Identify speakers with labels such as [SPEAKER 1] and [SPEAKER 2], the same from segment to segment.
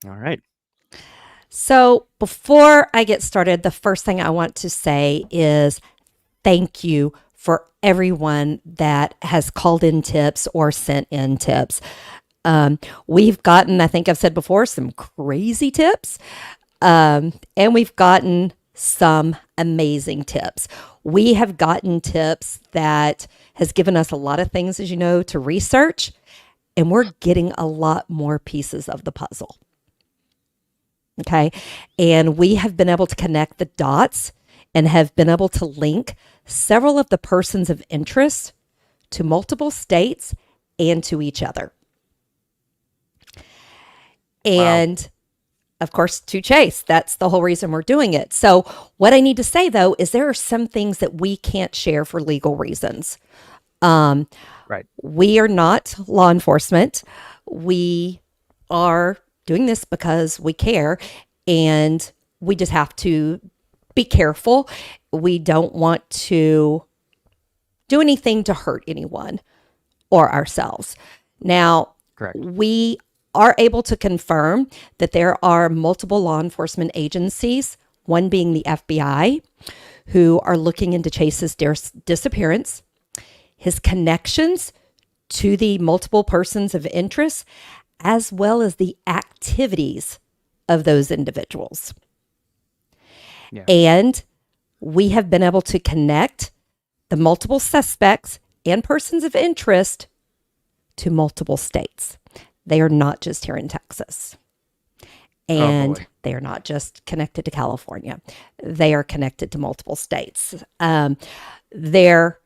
[SPEAKER 1] All right.
[SPEAKER 2] So, before I get started, the first thing I want to say is thank you for everyone that has called in tips or sent in tips. We've gotten, I think I've said before, some crazy tips, and we've gotten some amazing tips. We have gotten tips that has given us a lot of things, as you know, to research, and we're getting a lot more pieces of the puzzle. Okay. And we have been able to connect the dots and have been able to link several of the persons of interest to multiple states and to each other.
[SPEAKER 1] Wow.
[SPEAKER 2] And of course, to Chase. That's the whole reason we're doing it. So, what I need to say though is there are some things that we can't share for legal reasons. Um,
[SPEAKER 1] Right.
[SPEAKER 2] we are not law enforcement. We are doing this because we care and we just have to be careful. We don't want to do anything to hurt anyone or ourselves. Now,
[SPEAKER 1] Correct.
[SPEAKER 2] we are able to confirm that there are multiple law enforcement agencies, one being the FBI, who are looking into Chase's disappearance, his connections to the multiple persons of interest, as well as the activities of those individuals.
[SPEAKER 1] Yeah.
[SPEAKER 2] And we have been able to connect the multiple suspects and persons of interest to multiple states. They are not just here in Texas.
[SPEAKER 1] Oh
[SPEAKER 2] And
[SPEAKER 1] boy.
[SPEAKER 2] they are not just connected to California. They are connected to multiple states. There,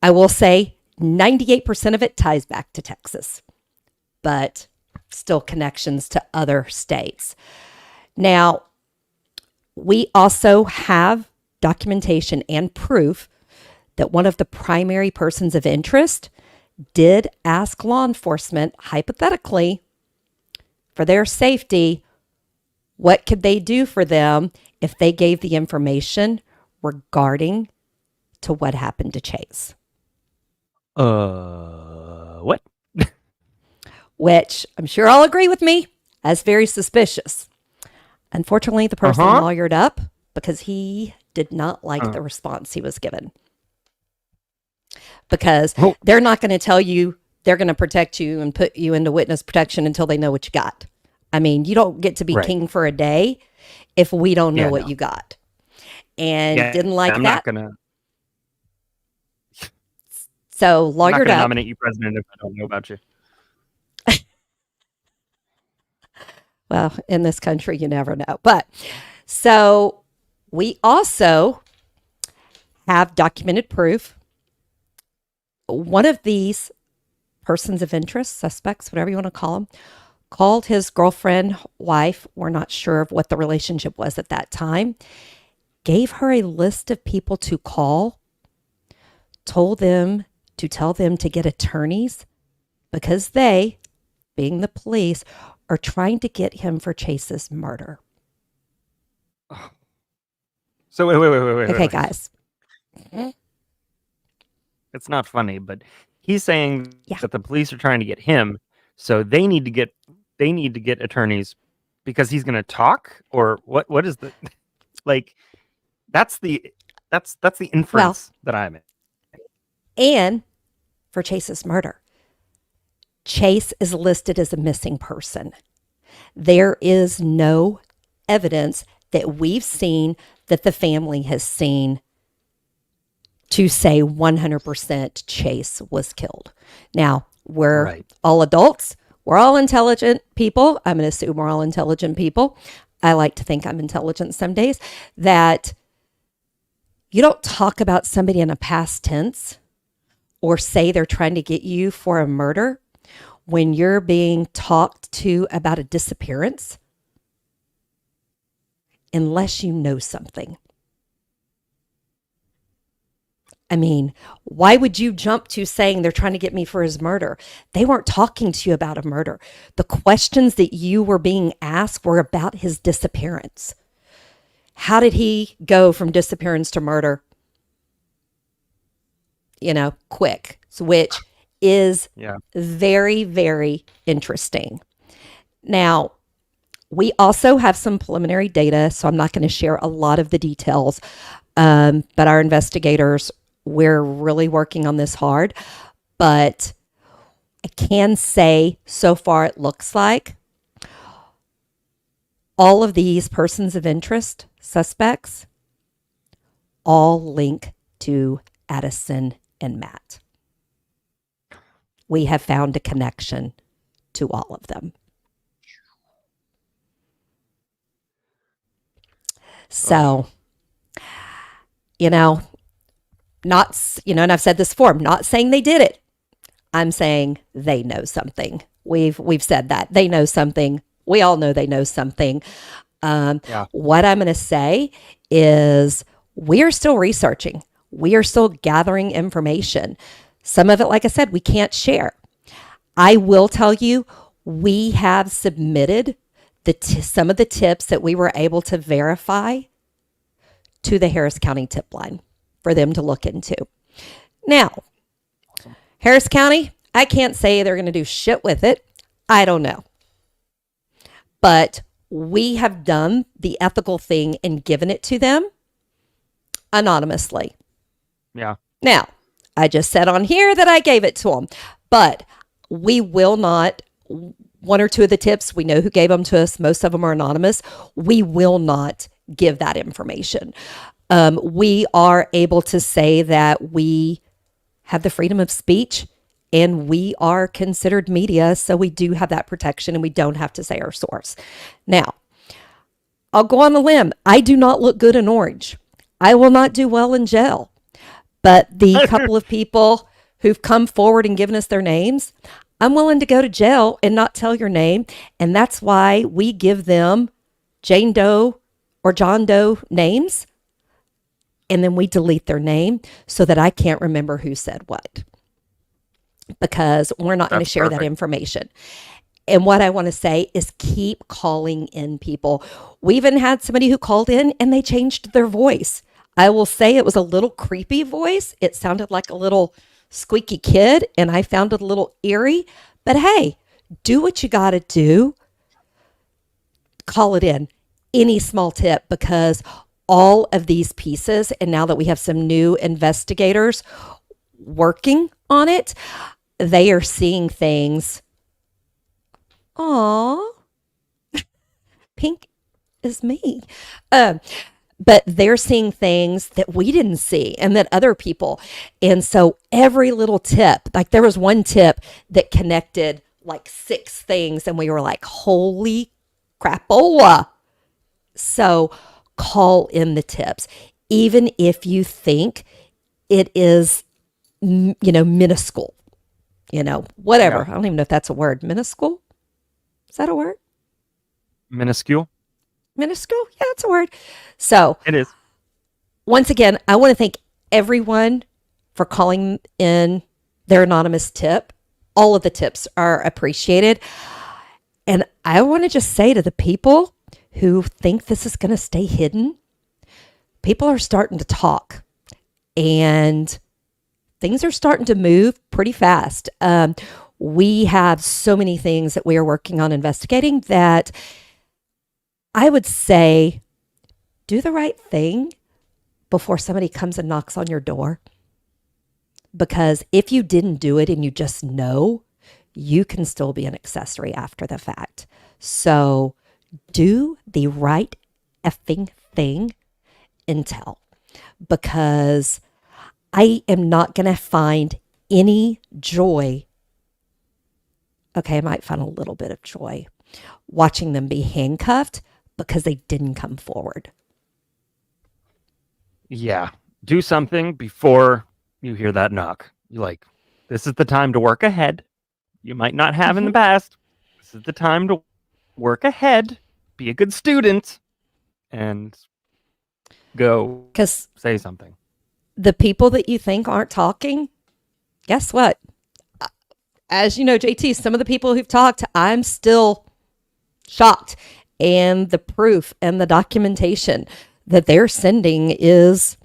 [SPEAKER 2] I will say, 98% of it ties back to Texas, but still connections to other states. Now, we also have documentation and proof that one of the primary persons of interest did ask law enforcement, hypothetically, for their safety, what could they do for them if they gave the information regarding to what happened to Chase,
[SPEAKER 1] What?
[SPEAKER 2] which I'm sure I'll agree with me as very suspicious. Unfortunately, the
[SPEAKER 1] Uh
[SPEAKER 2] person
[SPEAKER 1] huh.
[SPEAKER 2] lawyered up because he did not like
[SPEAKER 1] Uh,
[SPEAKER 2] the response he was given. Because
[SPEAKER 1] oh,
[SPEAKER 2] they're not going to tell you they're going to protect you and put you into witness protection until they know what you got. I mean, you don't get to be
[SPEAKER 1] right.
[SPEAKER 2] king for a day if we don't know
[SPEAKER 1] Yeah.
[SPEAKER 2] what
[SPEAKER 1] No.
[SPEAKER 2] you got. And
[SPEAKER 1] Yeah.
[SPEAKER 2] didn't like
[SPEAKER 1] I'm not
[SPEAKER 2] that.
[SPEAKER 1] gonna.
[SPEAKER 2] So
[SPEAKER 1] I'm not
[SPEAKER 2] lawyered
[SPEAKER 1] gonna
[SPEAKER 2] up.
[SPEAKER 1] nominate you president if I don't know about you.
[SPEAKER 2] Well, in this country, you never know. But so we also have documented proof. One of these persons of interest, suspects, whatever you want to call them, called his girlfriend, wife, we're not sure of what the relationship was at that time, gave her a list of people to call, told them to tell them to get attorneys because they, being the police, are trying to get him for Chase's murder.
[SPEAKER 1] So
[SPEAKER 2] Okay,
[SPEAKER 1] wait.
[SPEAKER 2] guys.
[SPEAKER 1] It's not funny, but he's saying
[SPEAKER 2] Yeah.
[SPEAKER 1] that the police are trying to get him, so they need to get attorneys because he's gonna talk, or what? What is the like? That's the that's the
[SPEAKER 2] Well,
[SPEAKER 1] inference that I'm in.
[SPEAKER 2] and for Chase's murder, Chase is listed as a missing person. There is no evidence that we've seen that the family has seen to say 100% Chase was killed. Now, we're
[SPEAKER 1] Right.
[SPEAKER 2] all adults. We're all intelligent people. I'm going to assume we're all intelligent people. I like to think I'm intelligent some days. That you don't talk about somebody in a past tense or say they're trying to get you for a murder when you're being talked to about a disappearance unless you know something. I mean, why would you jump to saying they're trying to get me for his murder? They weren't talking to you about a murder. The questions that you were being asked were about his disappearance. How did he go from disappearance to murder? Quick, which is
[SPEAKER 1] Yeah.
[SPEAKER 2] very, very interesting. Now, We also have some preliminary data, so I'm not going to share a lot of the details. But our investigators, we're really working on this hard. But I can say so far it looks like all of these persons of interest, suspects, all link to Addison and Matt. We have found a connection to all of them. So, and I've said this before, I'm not saying they did it. I'm saying they know something. We've said that. They know something. We all know they know something. What I'm going to say is we are still researching. We are still gathering information. Some of it, like I said, we can't share. I will tell you, we have submitted some of the tips that we were able to verify to the Harris County tip line for them to look into. Now, Harris County, I can't say they're going to do shit with it. I don't know. But we have done the ethical thing and given it to them anonymously.
[SPEAKER 1] Yeah.
[SPEAKER 2] Now, I just said on here that I gave it to them, but we will not. One or two of the tips, we know who gave them to us. Most of them are anonymous. We will not give that information. We are able to say that we have the freedom of speech and we are considered media. So we do have that protection and we don't have to say our source. Now, I'll go on a limb. I do not look good in orange. I will not do well in jail. But the couple of people who've come forward and given us their names, I'm willing to go to jail and not tell your name. And that's why we give them Jane Doe or John Doe names. And then we delete their name so that I can't remember who said what. Because we're not going to share that information. And what I want to say is keep calling in people. We even had somebody who called in and they changed their voice. I will say it was a little creepy voice. It sounded like a little squeaky kid and I found it a little eerie. But hey, do what you got to do. Call it in. Any small tip, because all of these pieces, and now that we have some new investigators working on it, they are seeing things. Aw, pink is me. But they're seeing things that we didn't see and that other people. And so every little tip, like there was one tip that connected like 6 things and we were like, holy crapola. So call in the tips, even if you think it is, minuscule, whatever. Yeah. I don't even know if that's a word. Minuscule? Is that a word?
[SPEAKER 1] Minuscule?
[SPEAKER 2] Minuscule? Yeah, that's a word. So
[SPEAKER 1] it is.
[SPEAKER 2] Once again, I want to thank everyone for calling in their anonymous tip. All of the tips are appreciated. And I want to just say to the people who think this is going to stay hidden, people are starting to talk and things are starting to move pretty fast. We have so many things that we are working on investigating that I would say do the right thing before somebody comes and knocks on your door. Because if you didn't do it and you just know, you can still be an accessory after the fact. So do the right effing thing and tell. Because I am not going to find any joy. Okay, I might find a little bit of joy watching them be handcuffed because they didn't come forward.
[SPEAKER 1] Yeah. Do something before you hear that knock. You're like, this is the time to work ahead. You might not have in the past. This is the time to work ahead. Be a good student and go say something.
[SPEAKER 2] The people that you think aren't talking, guess what? As you know, JT, some of the people who've talked, I'm still shocked. And the proof and the documentation that they're sending is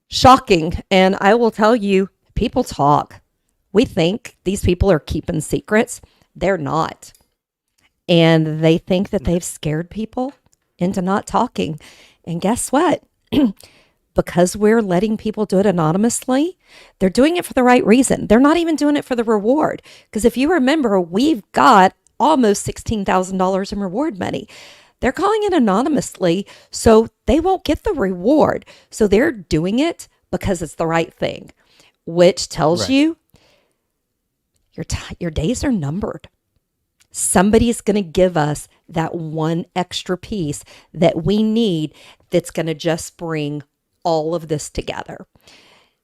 [SPEAKER 2] shocking. And I will tell you, people talk. We think these people are keeping secrets. They're not. and they think that they've scared people into not talking. And guess what? Because we're letting people do it anonymously, they're doing it for the right reason. They're not even doing it for the reward. Because if you remember, we've got almost $16,000 in reward money. They're calling it anonymously, so they won't get the reward. So they're doing it because it's the right thing, which tells you your days are numbered. Somebody's going to give us that one extra piece that we need that's going to just bring all of this together.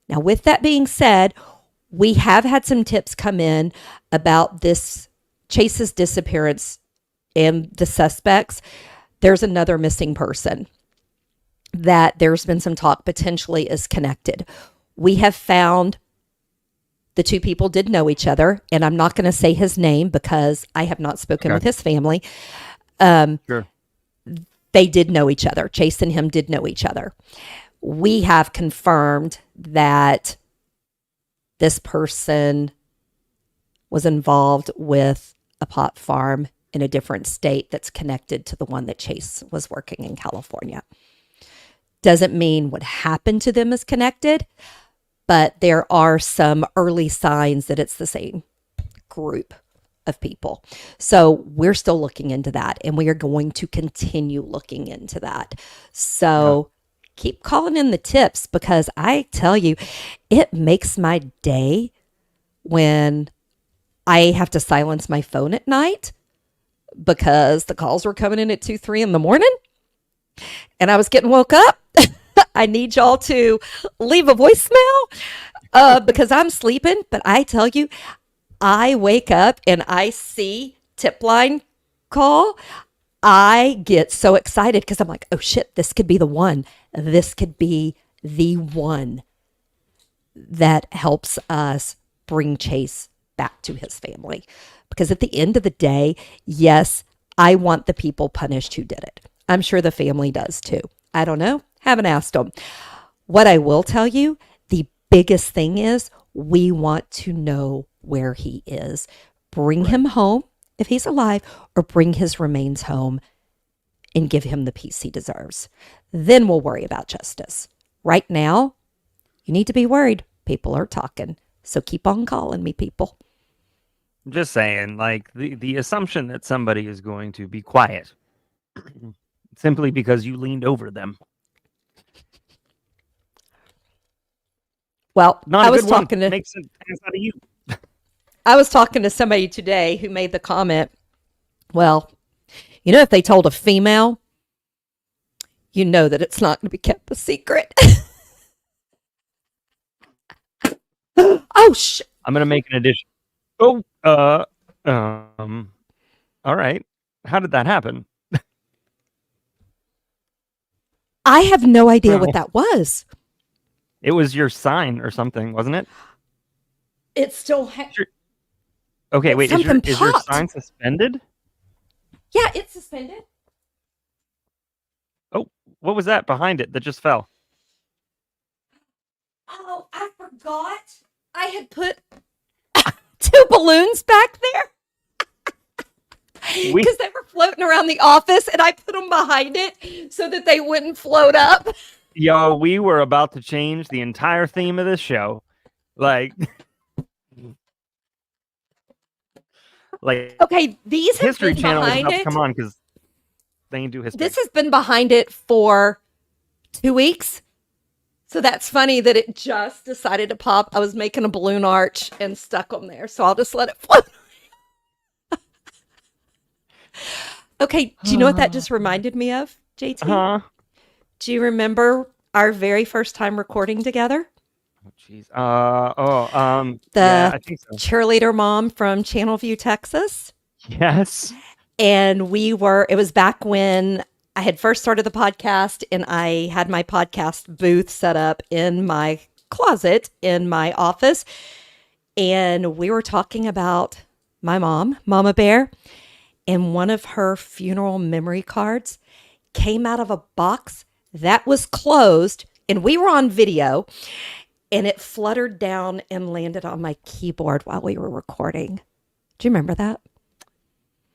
[SPEAKER 2] Now, with that being said, we have had some tips come in about this Chase's disappearance and the suspects. There's another missing person that there's been some talk potentially is connected. We have found the two people did know each other, and I'm not going to say his name because I have not spoken with his family.
[SPEAKER 1] Sure.
[SPEAKER 2] They did know each other. Chase and him did know each other. We have confirmed that this person was involved with a pot farm in a different state that's connected to the one that Chase was working in California. Doesn't mean what happened to them is connected, but there are some early signs that it's the same group of people. So we're still looking into that, and we are going to continue looking into that. So keep calling in the tips, because I tell you, it makes my day when I have to silence my phone at night because the calls were coming in at 2, 3 in the morning and I was getting woke up. I need y'all to leave a voicemail because I'm sleeping. But I tell you, I wake up and I see tip line call. I get so excited because I'm like, oh shit, this could be the one. This could be the one that helps us bring Chase back to his family. Because at the end of the day, yes, I want the people punished who did it. I'm sure the family does too. I don't know. Haven't asked them. What I will tell you, the biggest thing is we want to know where he is. Bring him home if he's alive, or bring his remains home and give him the peace he deserves. Then we'll worry about justice. Right now, you need to be worried. People are talking. So keep on calling me, people.
[SPEAKER 1] I'm just saying, like, the assumption that somebody is going to be quiet simply because you leaned over them.
[SPEAKER 2] Well,
[SPEAKER 1] Not
[SPEAKER 2] I
[SPEAKER 1] a
[SPEAKER 2] was
[SPEAKER 1] good one.
[SPEAKER 2] talking to
[SPEAKER 1] Makes an ass out of you.
[SPEAKER 2] I was talking to somebody today who made the comment, well, you know, if they told a female, you know that it's not going to be kept a secret. Oh,
[SPEAKER 1] I'm going to make an addition. Oh, all right. How did that happen?
[SPEAKER 2] I have no idea what that was.
[SPEAKER 1] It was your sign or something, wasn't it?
[SPEAKER 2] It's still...
[SPEAKER 1] Okay, wait, is your sign suspended?
[SPEAKER 2] Yeah, it's suspended.
[SPEAKER 1] Oh, what was that behind it that just fell?
[SPEAKER 2] Oh, I forgot. I had put 2 balloons back there because they were floating around the office, and I put them behind it so that they wouldn't float up.
[SPEAKER 1] Yo, we were about to change the entire theme of this show. Like,
[SPEAKER 2] okay, these have
[SPEAKER 1] History
[SPEAKER 2] been
[SPEAKER 1] Channel is
[SPEAKER 2] behind
[SPEAKER 1] about
[SPEAKER 2] it.
[SPEAKER 1] to come on because they ain't do history.
[SPEAKER 2] This has been behind it for 2 weeks. So that's funny that it just decided to pop. I was making a balloon arch and stuck them there. So I'll just let it float. Okay, do you know what that just reminded me of, JT? Do you remember our very first time recording together?
[SPEAKER 1] Oh, jeez.
[SPEAKER 2] Yeah,
[SPEAKER 1] I think so.
[SPEAKER 2] Cheerleader mom from Channelview, Texas.
[SPEAKER 1] Yes.
[SPEAKER 2] And it was back when I had first started the podcast, and I had my podcast booth set up in my closet in my office. And we were talking about my mom, Mama Bear, and one of her funeral memory cards came out of a box that was closed, and we were on video, and it fluttered down and landed on my keyboard while we were recording. Do you remember that?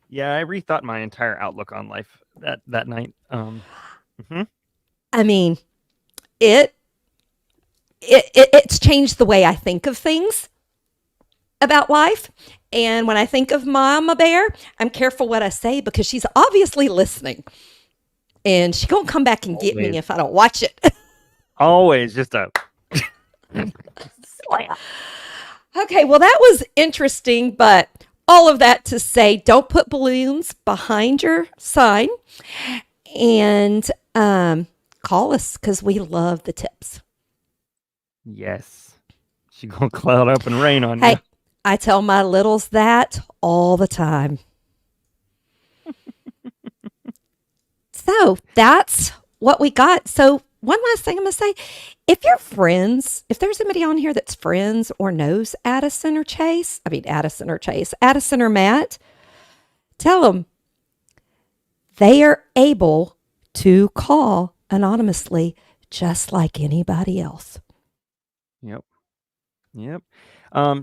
[SPEAKER 1] Yeah, I rethought my entire outlook on life that night. Mhm.
[SPEAKER 2] I mean, it, it's changed the way I think of things about life. And when I think of Mama Bear, I'm careful what I say because she's obviously listening. And she gonna come back and get me
[SPEAKER 1] Always,
[SPEAKER 2] if I don't watch it.
[SPEAKER 1] always just a slam.
[SPEAKER 2] Okay, well, that was interesting, but all of that to say, don't put balloons behind your sign and call us because we love the tips.
[SPEAKER 1] Yes, she gonna cloud up and rain on
[SPEAKER 2] Hey,
[SPEAKER 1] you.
[SPEAKER 2] I tell my littles that all the time. So that's what we got. So, one last thing I'm going to say, if you're friends, if there's somebody on here that's friends or knows Addison or Chase, Addison or Matt, tell them they are able to call anonymously just like anybody else.
[SPEAKER 1] Yep. Yep.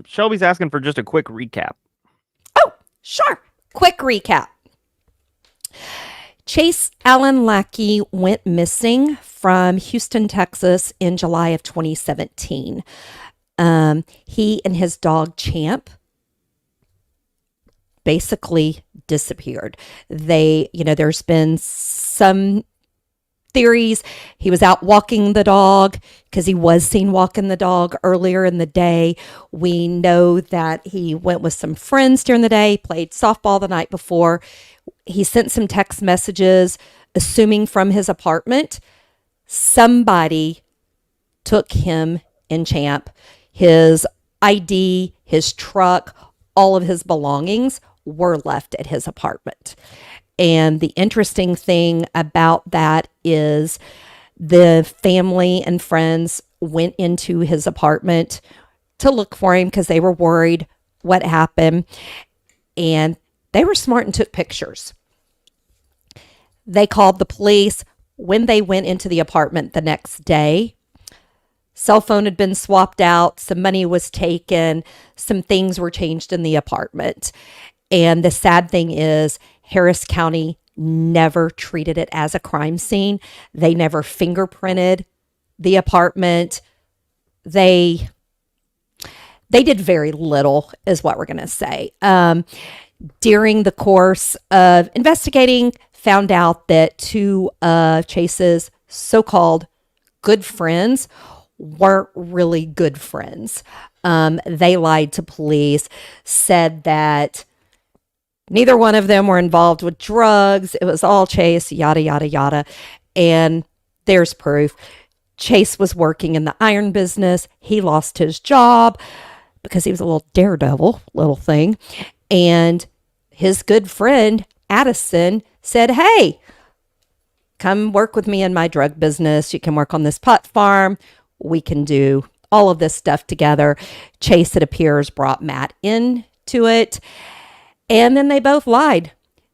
[SPEAKER 1] Shelby's asking for just a quick recap.
[SPEAKER 2] Oh, sure. Quick recap. Chase Allen Lackey went missing from Houston, Texas in July of 2017. He and his dog Champ basically disappeared. There's been some theories. He was out walking the dog because he was seen walking the dog earlier in the day. We know that he went with some friends during the day, played softball the night before. He sent some text messages, assuming from his apartment. Somebody took him and Champ, his ID, his truck, all of his belongings were left at his apartment. And the interesting thing about that is the family and friends went into his apartment to look for him because they were worried what happened. And they were smart and took pictures. They called the police when they went into the apartment the next day. Cell phone had been swapped out, some money was taken, some things were changed in the apartment. And the sad thing is, Harris County never treated it as a crime scene. They never fingerprinted the apartment. They did very little, is what we're going to say. During the course of investigating, found out that two of Chase's so-called good friends weren't really good friends. They lied to police, said that neither one of them were involved with drugs. It was all Chase, yada, yada, yada. And there's proof. Chase was working in the iron business. He lost his job because he was a little daredevil little thing. And his good friend, Addison, said, hey, come work with me in my drug business. You can work on this pot farm. We can do all of this stuff together. Chase, it appears, brought Matt into it. And then they both lied,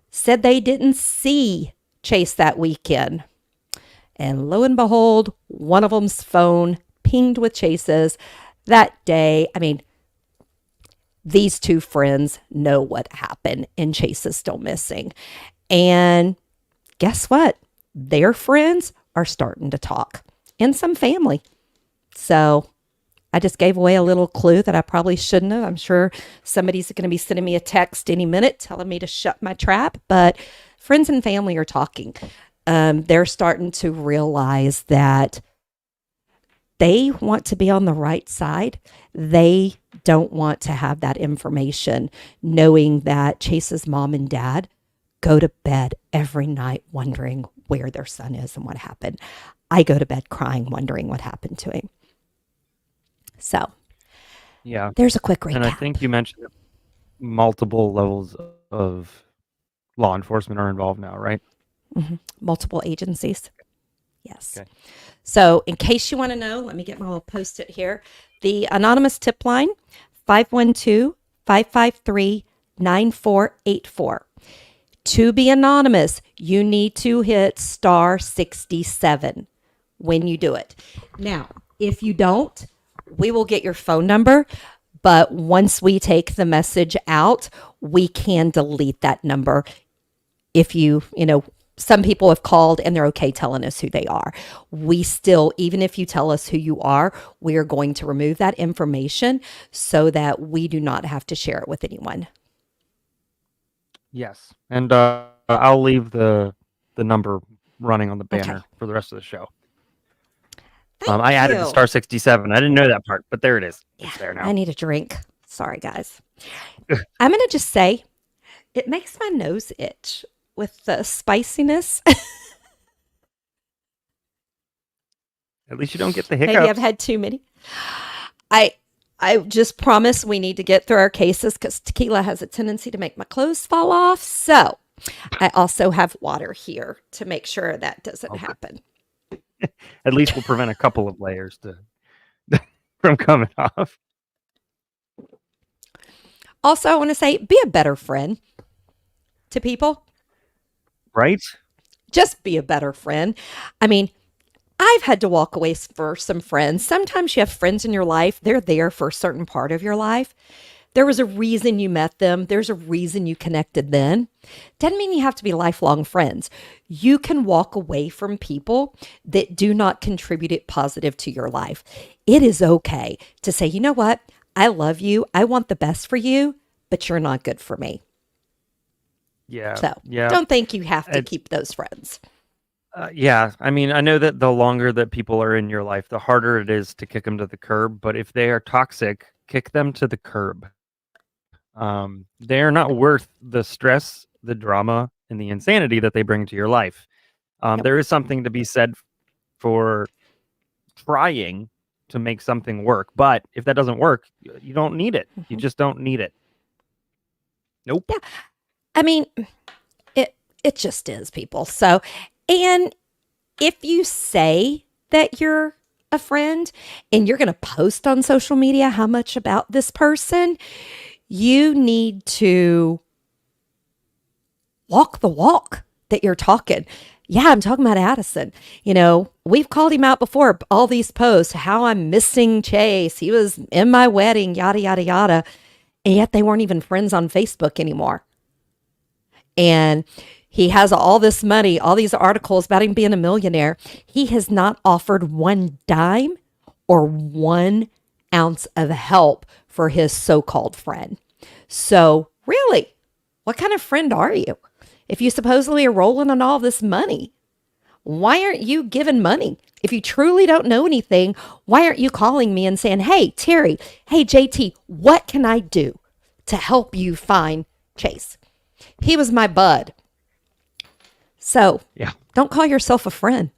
[SPEAKER 2] said they didn't see Chase that weekend. And lo and behold, one of them's phone pinged with Chase's that day. I mean, these two friends know what happened, and Chase is still missing. And guess what? Their friends are starting to talk, and some family. So I just gave away a little clue that I probably shouldn't have. I'm sure somebody's going to be sending me a text any minute telling me to shut my trap, but friends and family are talking. They're starting to realize that they want to be on the right side. They don't want to have that information, knowing that Chase's mom and dad go to bed every night wondering where their son is and what happened. I go to bed crying, wondering what happened to him. So,
[SPEAKER 1] Yeah.
[SPEAKER 2] there's a quick recap.
[SPEAKER 1] And I think you mentioned that multiple levels of law enforcement are involved now, right?
[SPEAKER 2] Mm-hmm. Multiple agencies. Yes.
[SPEAKER 1] Okay.
[SPEAKER 2] So, in case you want to know, let me get my little post-it here. The anonymous tip line, 512-553-9484. To be anonymous, you need to hit star 67 when you do it. Now, if you don't, we will get your phone number, But once we take the message out, we can delete that number if some people have called and they're okay telling us who they are. We still, even if you tell us who you are, we are going to remove that information so that we do not have to share it with anyone.
[SPEAKER 1] Yes. And I'll leave the number running on the banner for the rest of the show. I added the star 67. I didn't know that part, but there it is.
[SPEAKER 2] Yeah,
[SPEAKER 1] it's there now.
[SPEAKER 2] I need a drink. Sorry, guys. I'm going to just say it makes my nose itch with the spiciness.
[SPEAKER 1] At least you don't get the hiccups.
[SPEAKER 2] Maybe I've had too many. I just promise we need to get through our cases because tequila has a tendency to make my clothes fall off. So I also have water here to make sure that doesn't happen.
[SPEAKER 1] At least we'll prevent a couple of layers from coming off.
[SPEAKER 2] Also, I want to say, be a better friend to people.
[SPEAKER 1] Right?
[SPEAKER 2] Just be a better friend. I mean, I've had to walk away for some friends. Sometimes you have friends in your life. They're there for a certain part of your life. There was a reason you met them. There's a reason you connected then. Doesn't mean you have to be lifelong friends. You can walk away from people that do not contribute positive to your life. It is okay to say, you know what? I love you. I want the best for you, but you're not good for me.
[SPEAKER 1] Yeah.
[SPEAKER 2] So don't think you have to keep those friends.
[SPEAKER 1] Yeah. I mean, I know that the longer that people are in your life, the harder it is to kick them to the curb. But if they are toxic, kick them to the curb. They are not worth the stress, the drama, and the insanity that they bring to your life. There is something to be said for trying to make something work. But if that doesn't work, you don't need it. You just don't need it. Nope.
[SPEAKER 2] Yeah. I mean, it just is, people. So, and if you say that you're a friend and you're going to post on social media how much about this person, you need to walk the walk that you're talking. Yeah, I'm talking about Addison. We've called him out before, all these posts, how I'm missing Chase. He was in my wedding, yada, yada, yada. And yet they weren't even friends on Facebook anymore. And he has all this money, all these articles about him being a millionaire. He has not offered one dime or 1 ounce of help for his so-called friend. So really, what kind of friend are you? If you supposedly are rolling on all this money, why aren't you giving money? If you truly don't know anything, why aren't you calling me and saying, hey, Terry, hey, JT, what can I do to help you find Chase? He was my bud. So don't call yourself a friend.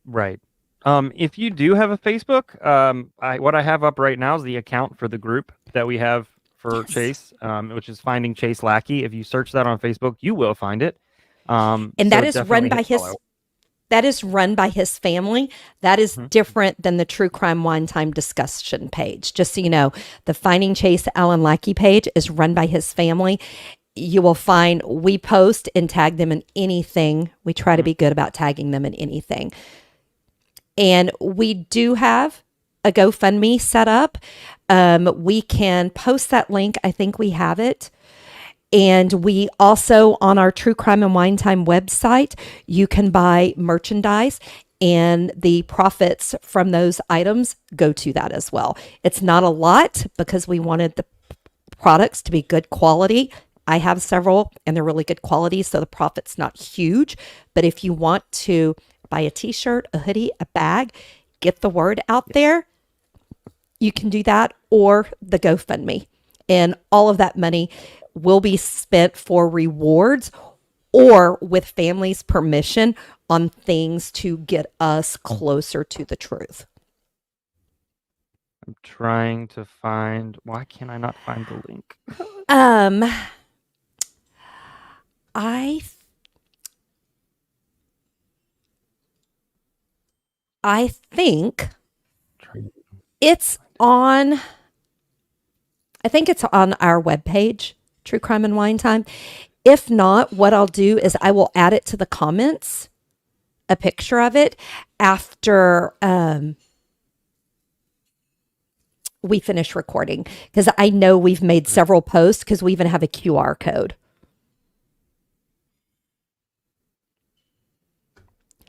[SPEAKER 1] Right. If you do have a Facebook, what I have up right now is the account for the group that we have for Chase, which is Finding Chase Lackey. If you search that on Facebook, you will find it.
[SPEAKER 2] And that is run by his family. That is different than the True Crime Wine Time discussion page. Just so you know, the Finding Chase Allen Lackey page is run by his family. You will find we post and tag them in anything. We try to be good about tagging them in anything. And we do have a GoFundMe set up. We can post that link. I think we have it. And we also, on our True Crime and Wine Time website, you can buy merchandise and the profits from those items go to that as well. It's not a lot because we wanted the products to be good quality. I have several and they're really good quality, so the profit's not huge. But if you want to buy a t-shirt, a hoodie, a bag, get the word out there, you can do that, or the GoFundMe. And all of that money will be spent for rewards or with families' permission on things to get us closer to the truth.
[SPEAKER 1] I'm trying to find, why can't I not find the link?
[SPEAKER 2] I think it's on our webpage, True Crime and Wine Time. If not, what I'll do is I will add it to the comments, a picture of it after we finish recording, because I know we've made several posts because we even have a QR code.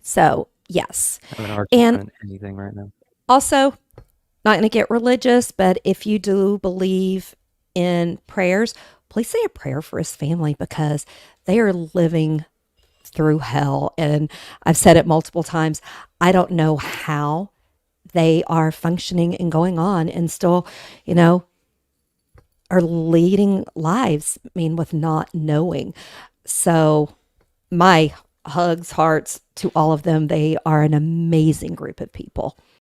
[SPEAKER 2] So, yes.
[SPEAKER 1] Having a hard
[SPEAKER 2] And
[SPEAKER 1] time doing anything right now.
[SPEAKER 2] also, not going to get religious, but if you do believe in prayers, please say a prayer for his family because they are living through hell. And I've said it multiple times. I don't know how they are functioning and going on and still, are leading lives, I mean, with not knowing. So, my hugs, hearts to all of them. They are an amazing group of people.